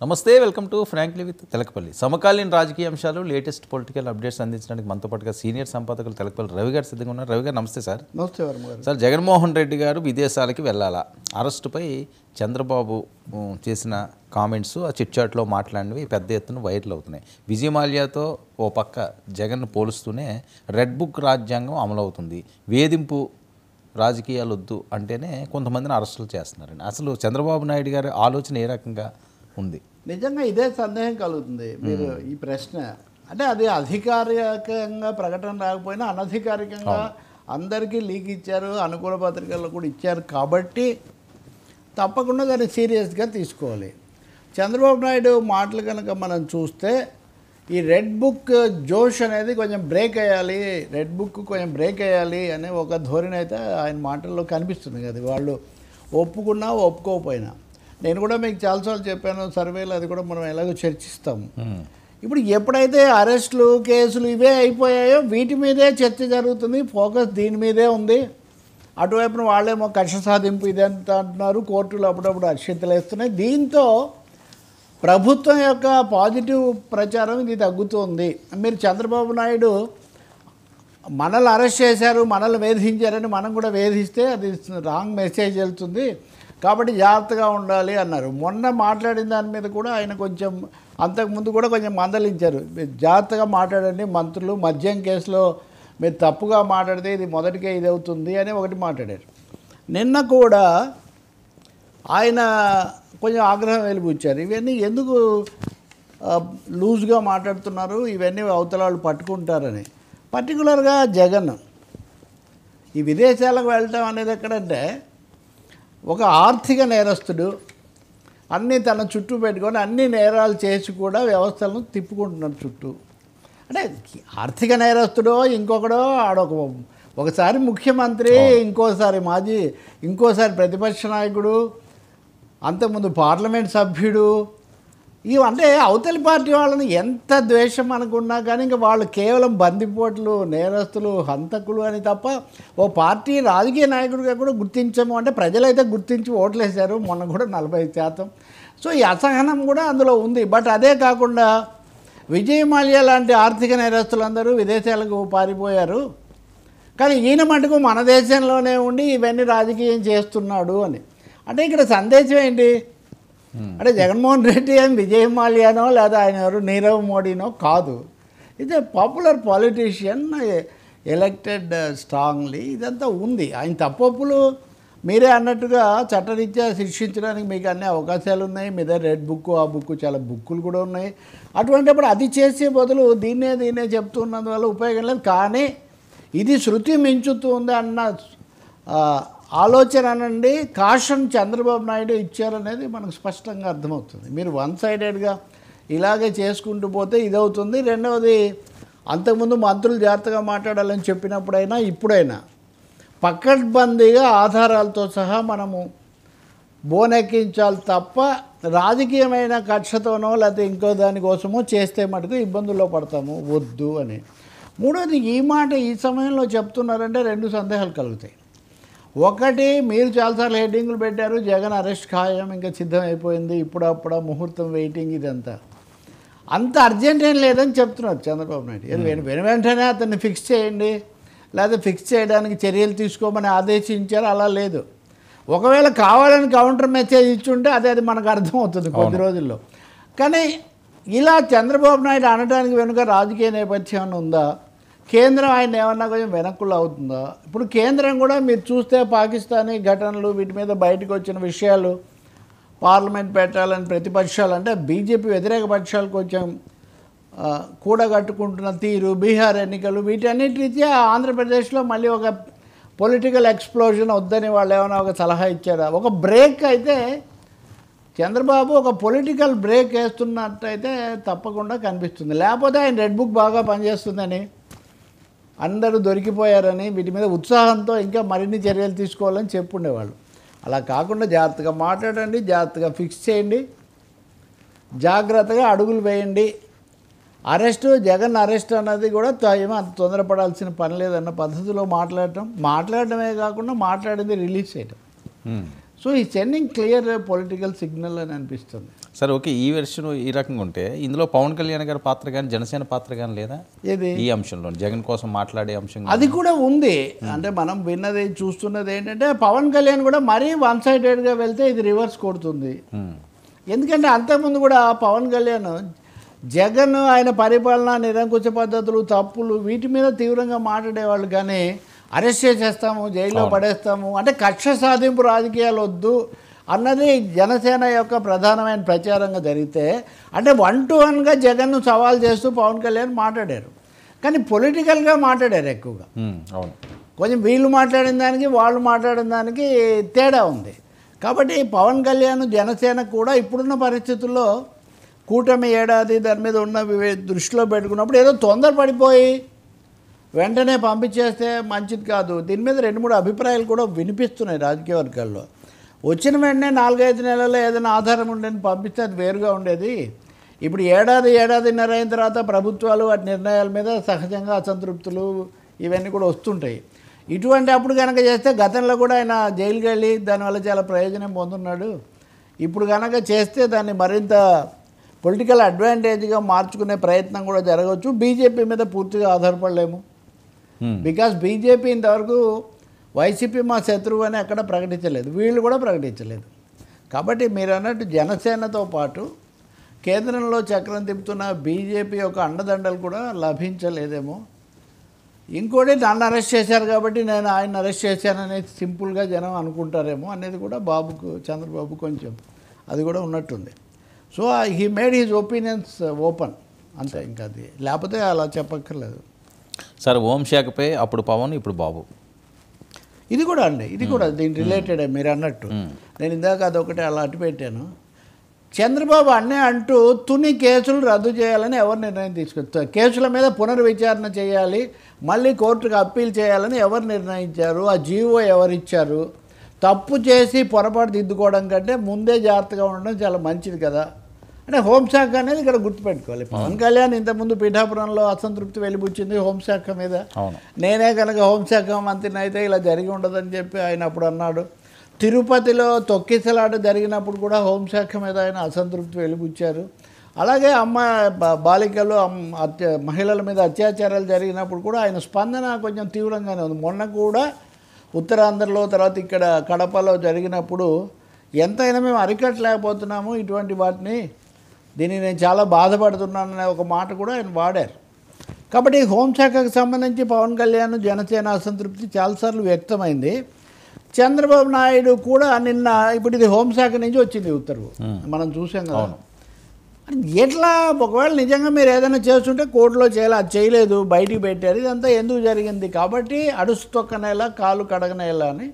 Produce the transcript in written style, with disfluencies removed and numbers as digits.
నమస్తే, welcome to frankly with Telakapalli. సమకాలీన రాజకీయ అంశాలు, లేటెస్ట్ పొలిటికల్ అప్డేట్స్ అందించడానికి మనతో పాటుగా సీనియర్ సంపాదకులు తెలకపల్లి రవి గారు సిద్ధంగా ఉన్నారు. రవి గారు నమస్తే సార్. నమస్తే వర్మ గారు. సార్, జగన్మోహన్ రెడ్డి గారు విదేశాలకి వెళ్ళాలా? అరెస్టుపై చంద్రబాబు చేసిన కామెంట్స్, ఆ చిట్చాట్లో మాట్లాడినవి పెద్ద ఎత్తున వైరల్ అవుతున్నాయి. విజయ్ మాల్యాతో ఓ పక్క జగన్ పోలుస్తూనే రెడ్ బుక్ రాజ్యాంగం అమలవుతుంది, వేధింపు రాజకీయాలు వద్దు అంటేనే కొంతమందిని అరెస్టులు చేస్తున్నారండి. అసలు చంద్రబాబు నాయుడు గారి ఆలోచన ఏ రకంగా ఉంది? నిజంగా ఇదే సందేహం కలుగుతుంది మీరు ఈ ప్రశ్న. అంటే అది అధికారికంగా ప్రకటన రాకపోయినా అనధికారికంగా అందరికీ లీక్ ఇచ్చారు, అనుకూల పత్రికల్లో కూడా ఇచ్చారు కాబట్టి తప్పకుండా దాన్ని సీరియస్గా తీసుకోవాలి. చంద్రబాబు నాయుడు మాటలు కనుక మనం చూస్తే ఈ రెడ్ బుక్ జోష్ అనేది కొంచెం బ్రేక్ అయ్యాలి, రెడ్ బుక్ కొంచెం బ్రేక్ అయ్యాలి అనే ఒక ధోరణి అయితే ఆయన మాటల్లో కనిపిస్తుంది కదా. వాళ్ళు ఒప్పుకున్నా ఒప్పుకోకపోయినా, నేను కూడా మీకు చాలాసార్లు చెప్పాను, సర్వేలు అది కూడా మనం ఎలాగో చర్చిస్తాము. ఇప్పుడు ఎప్పుడైతే అరెస్టులు, కేసులు ఇవే అయిపోయాయో వీటి మీదే చర్చ జరుగుతుంది, ఫోకస్ దీని మీదే ఉంది. అటువైపున వాళ్ళేమో కక్ష సాధింపు ఇదంతా అంటున్నారు, కోర్టులు అప్పుడప్పుడు అక్షింతలు వేస్తున్నాయి. దీంతో ప్రభుత్వం యొక్క పాజిటివ్ ప్రచారం ఇది తగ్గుతుంది. మీరు చంద్రబాబు నాయుడు మనల్ని అరెస్ట్ చేశారు, మనల్ని వేధించారని మనం కూడా వేధిస్తే అది రాంగ్ మెసేజ్ వెళ్తుంది, కాబట్టి జాగ్రత్తగా ఉండాలి అన్నారు. మొన్న మాట్లాడిన దాని మీద కూడా ఆయన కొంచెం అంతకుముందు కూడా కొంచెం మందలించారు, జాగ్రత్తగా మాట్లాడండి మంత్రులు, మద్యం కేసులో మీరు తప్పుగా మాట్లాడితే ఇది మొదటికే ఇది అవుతుంది అని ఒకటి మాట్లాడారు. నిన్న కూడా ఆయన కొంచెం ఆగ్రహం వెలిబుచ్చారు. ఇవన్నీ ఎందుకు లూజ్గా మాట్లాడుతున్నారు, ఇవన్నీ అవతల వాళ్ళు పట్టుకుంటారని. పర్టికులర్గా జగన్ ఈ విదేశాలకు వెళ్ళటం అనేది ఎక్కడంటే, ఒక ఆర్థిక నేరస్తుడు అన్నీ తన చుట్టూ పెట్టుకొని అన్ని నేరాలు చేసి కూడా వ్యవస్థలను తిప్పుకుంటున్నాడు చుట్టూ. అంటే ఆర్థిక నేరస్తుడో ఇంకొకడో ఒకసారి ముఖ్యమంత్రి, ఇంకోసారి మాజీ, ఇంకోసారి ప్రతిపక్ష నాయకుడు, అంతకుముందు పార్లమెంట్ సభ్యుడు. అంటే అవతలి పార్టీ వాళ్ళని ఎంత ద్వేషం అనుకున్నా కానీ ఇంకా వాళ్ళు కేవలం బందిపోట్లు, నేరస్తులు, హంతకులు అని తప్ప ఓ పార్టీ రాజకీయ నాయకుడిగా కూడా గుర్తించము అంటే ప్రజలైతే గుర్తించి ఓట్లేశారు మొన్న కూడా 45%. సో ఈ అసహనం కూడా అందులో ఉంది. బట్ అదే కాకుండా విజయ్ మాల్యా లాంటి ఆర్థిక నేరస్తులందరూ విదేశాలకు పారిపోయారు, కానీ ఈయన మటుకు మన దేశంలోనే ఉండి ఇవన్నీ రాజకీయం చేస్తున్నాడు అని. అంటే ఇక్కడ సందేశం ఏంటి అంటే, జగన్మోహన్ రెడ్డి అని విజయ్ మాల్యానో లేదా ఆయన ఎవరు నీరవ్ మోడీనో కాదు, ఇది పాపులర్ పాలిటీషియన్, ఎలక్టెడ్ స్ట్రాంగ్లీ. ఇదంతా ఉంది. ఆయన తప్పొప్పులు మీరే అన్నట్టుగా చట్టరీత్యా శిక్షించడానికి మీకు అన్ని అవకాశాలు ఉన్నాయి. మీ దగ్గర రెడ్ బుక్, ఆ బుక్, చాలా బుక్కులు కూడా ఉన్నాయి. అటువంటిప్పుడు అది చేసే బదులు దీన్నే చెప్తున్నందువల్ల ఉపయోగం లేదు. కానీ ఇది శృతి మించుతుంది అన్న ఆలోచన అనండి, కాషన్ చంద్రబాబు నాయుడు ఇచ్చారనేది మనకు స్పష్టంగా అర్థమవుతుంది. మీరు వన్ సైడెడ్గా ఇలాగే చేసుకుంటూ పోతే ఇదవుతుంది. రెండవది, అంతకుముందు మంత్రులు జాగ్రత్తగా మాట్లాడాలని చెప్పినప్పుడైనా ఇప్పుడైనా పకడ్బందీగా ఆధారాలతో సహా మనము బోనెక్కించాలి తప్ప రాజకీయమైన కక్షతోనో లేకపోతే ఇంకో దానికోసమో చేస్తే మటుకు ఇబ్బందుల్లో పడతాము, వద్దు అని. మూడోది, ఈ మాట ఈ సమయంలో చెప్తున్నారంటే రెండు సందేహాలు కలుగుతాయి. ఒకటి, మీరు చాలాసార్లు హెడ్డింగ్లు పెట్టారు, జగన్ అరెస్ట్ ఖాయం, ఇంకా సిద్ధం అయిపోయింది, ఇప్పుడప్పుడు ముహూర్తం వెయిటింగ్, ఇదంతా అంత అర్జెంట్ ఏం లేదని చెప్తున్నారు చంద్రబాబు నాయుడు. వెంటనే అతన్ని ఫిక్స్ చేయండి, లేదా ఫిక్స్ చేయడానికి చర్యలు తీసుకోమని ఆదేశించారు, అలా లేదు. ఒకవేళ కావాలని కౌంటర్ మెసేజ్ ఇచ్చుంటే అది మనకు అర్థమవుతుంది కొద్ది రోజుల్లో. కానీ ఇలా చంద్రబాబు నాయుడు అనడానికి వెనుక రాజకీయ నేపథ్యం ఏమైనా ఉందా? కేంద్రం ఆయన ఏమన్నా కొంచెం వెనక్కులు అవుతుందా? ఇప్పుడు కేంద్రం కూడా మీరు చూస్తే పాకిస్తానీ ఘటనలు, వీటి మీద బయటకు వచ్చిన విషయాలు, పార్లమెంట్ పెట్టాలని ప్రతిపక్షాలు అంటే బీజేపీ వ్యతిరేక పక్షాలు కొంచెం కూడగట్టుకుంటున్న తీరు, బీహార్ ఎన్నికలు, వీటన్నిటి రీత్యా ఆంధ్రప్రదేశ్లో మళ్ళీ ఒక పొలిటికల్ ఎక్స్ప్లోజన్ వద్దని వాళ్ళు ఏమైనా ఒక సలహా ఇచ్చారా? ఒక బ్రేక్ అయితే చంద్రబాబు ఒక పొలిటికల్ బ్రేక్ వేస్తున్నట్టయితే తప్పకుండా కనిపిస్తుంది. లేకపోతే ఆయన రెడ్ బుక్ బాగా పనిచేస్తుందని, అందరూ దొరికిపోయారని, వీటి మీద ఉత్సాహంతో ఇంకా మరిన్ని చర్యలు తీసుకోవాలని చెప్పుండేవాళ్ళు. అలా కాకుండా జాగ్రత్తగా మాట్లాడండి, జాగ్రత్తగా ఫిక్స్ చేయండి, జాగ్రత్తగా అడుగులు వేయండి. జగన్ అరెస్ట్ అన్నది కూడా ఏమో అంత తొందరపడాల్సిన పని లేదన్న పద్ధతిలో మాట్లాడటమే కాకుండా మాట్లాడింది రిలీజ్ చేయటం. సో ఈ సెండింగ్ క్లియర్ పొలిటికల్ సిగ్నల్ అని అనిపిస్తుంది. సరే ఓకే, ఈ వెర్షన్ ఈ రకంగా ఉంటే ఇందులో పవన్ కళ్యాణ్ గారి పాత్ర కానీ జనసేన పాత్ర కానీ లేదా ఏది ఈ అంశంలో జగన్ కోసం మాట్లాడే అంశం అది కూడా ఉంది. అంటే మనం విన్నది చూస్తున్నది ఏంటంటే పవన్ కళ్యాణ్ కూడా మరీ వన్ సైడెడ్గా వెళ్తే ఇది రివర్స్ కొడుతుంది. ఎందుకంటే అంతకుముందు కూడా పవన్ కళ్యాణ్ జగన్ ఆయన పరిపాలన నిరంకుశ పద్ధతులు తప్పులు వీటి మీద తీవ్రంగా మాట్లాడేవాళ్ళు, కానీ అరెస్ట్ చేసేస్తాము జైల్లో పడేస్తాము అంటే కక్ష సాధింపు రాజకీయాలు వద్దు అన్నది జనసేన యొక్క ప్రధానమైన ప్రచారంగా జరిగితే, అంటే 1-to-1గా జగన్ను సవాల్ చేస్తూ పవన్ కళ్యాణ్ మాట్లాడారు, కానీ పొలిటికల్గా మాట్లాడారు ఎక్కువగా. అవును, కొంచెం వీళ్ళు మాట్లాడిన దానికి వాళ్ళు మాట్లాడిన దానికి తేడా ఉంది. కాబట్టి పవన్ కళ్యాణ్ జనసేన కూడా ఇప్పుడున్న పరిస్థితుల్లో కూటమి ఏడాది దాని మీద ఉన్న దృష్టిలో పెట్టుకున్నప్పుడు ఏదో తొందరపడిపోయి వెంటనే పంపించేస్తే మంచిది కాదు. దీని మీద 2-3 అభిప్రాయాలు కూడా వినిపిస్తున్నాయి రాజకీయ వర్గాల్లో. వచ్చిన వెంటనే 4-5 నెలల్లో ఏదైనా ఆధారం ఉండేది పంపిస్తే అది వేరుగా ఉండేది. ఇప్పుడు ఏడాదిన్నర అయిన తర్వాత ప్రభుత్వాలు వాటి నిర్ణయాల మీద సహజంగా అసంతృప్తులు ఇవన్నీ కూడా వస్తుంటాయి. ఇటువంటి అప్పుడు కనుక చేస్తే గతంలో కూడా ఆయన జైలుకి వెళ్ళి దానివల్ల చాలా ప్రయోజనం పొందున్నాడు. ఇప్పుడు కనుక చేస్తే దాన్ని మరింత పొలిటికల్ అడ్వాంటేజ్గా మార్చుకునే ప్రయత్నం కూడా జరగవచ్చు. బీజేపీ మీద పూర్తిగా ఆధారపడలేము. బికాస్ బీజేపీ ఇంతవరకు వైసీపీ మా శత్రువు అని అక్కడ ప్రకటించలేదు, వీళ్ళు కూడా ప్రకటించలేదు. కాబట్టి మీరు అన్నట్టు జనసేనతో పాటు కేంద్రంలో చక్రం తిప్పుతున్న బీజేపీ యొక్క అండదండలు కూడా లభించలేదేమో. ఇంకోటి నన్ను అరెస్ట్ చేశారు కాబట్టి నేను ఆయన అరెస్ట్ చేశాననేది సింపుల్గా జనం అనుకుంటారేమో అనేది కూడా చంద్రబాబు కొంచెం అది కూడా ఉన్నట్టుంది. So he made his opinions open అంతే, ఇంకా అది లేకపోతే అలా చెప్పక్కర్లేదు. సరే, హోంశాఖపై అప్పుడు పవన్ ఇప్పుడు బాబు, ఇది కూడా అండి, ఇది కూడా దీని రిలేటెడ్ మీరు అన్నట్టు. నేను ఇందాక అదొకటి అలా అటు పెట్టాను. చంద్రబాబు అన్నీ అంటూ తుని కేసులు రద్దు చేయాలని ఎవరు నిర్ణయం తీసుకొస్తారు, కేసుల మీద పునర్విచారణ చేయాలి, మళ్ళీ కోర్టుకు అప్పీల్ చేయాలని ఎవరు నిర్ణయించారు, ఆ జీవో ఎవరిచ్చారు, తప్పు చేసి పొరపాటు దిద్దుకోవడం కంటే ముందే జాగ్రత్తగా ఉండడం చాలా మంచిది కదా అంటే హోంశాఖ అనేది ఇక్కడ గుర్తుపెట్టుకోవాలి. పవన్ కళ్యాణ్ ఇంతకుముందు పిఠాపురంలో అసంతృప్తి వెలిబుచ్చింది హోంశాఖ మీద. నేనే కనుక హోంశాఖ మంత్రిని అయితే ఇలా జరిగి ఉండదని చెప్పి ఆయన అప్పుడు అన్నాడు. తిరుపతిలో తొక్కిసలాట జరిగినప్పుడు కూడా హోంశాఖ మీద ఆయన అసంతృప్తి వెలిబుచ్చారు. అలాగే బాలికలు మహిళల మీద అత్యాచారాలు జరిగినప్పుడు కూడా ఆయన స్పందన కొంచెం తీవ్రంగానే ఉంది. మొన్న కూడా ఉత్తరాంధ్రలో తర్వాత ఇక్కడ కడపలో జరిగినప్పుడు ఎంతైనా మేము అరికట్టలేకపోతున్నాము ఇటువంటి వాటిని, దీన్ని నేను చాలా బాధపడుతున్నాననే ఒక మాట కూడా ఆయన వాడారు. కాబట్టి హోంశాఖకు సంబంధించి పవన్ కళ్యాణ్ జనసేన అసంతృప్తి చాలాసార్లు వ్యక్తమైంది. చంద్రబాబు నాయుడు కూడా నిన్న ఇప్పుడు ఇది హోంశాఖ నుంచి వచ్చింది ఉత్తర్వు, మనం చూసాం కదా. ఎట్లా ఒకవేళ నిజంగా మీరు ఏదైనా చేస్తుంటే కోర్టులో చేయాలి, అది చేయలేదు, బయటికి పెట్టారు, ఇదంతా ఎందుకు జరిగింది కాబట్టి అడుసు తొక్కనేలా కాలు కడగనేలా అని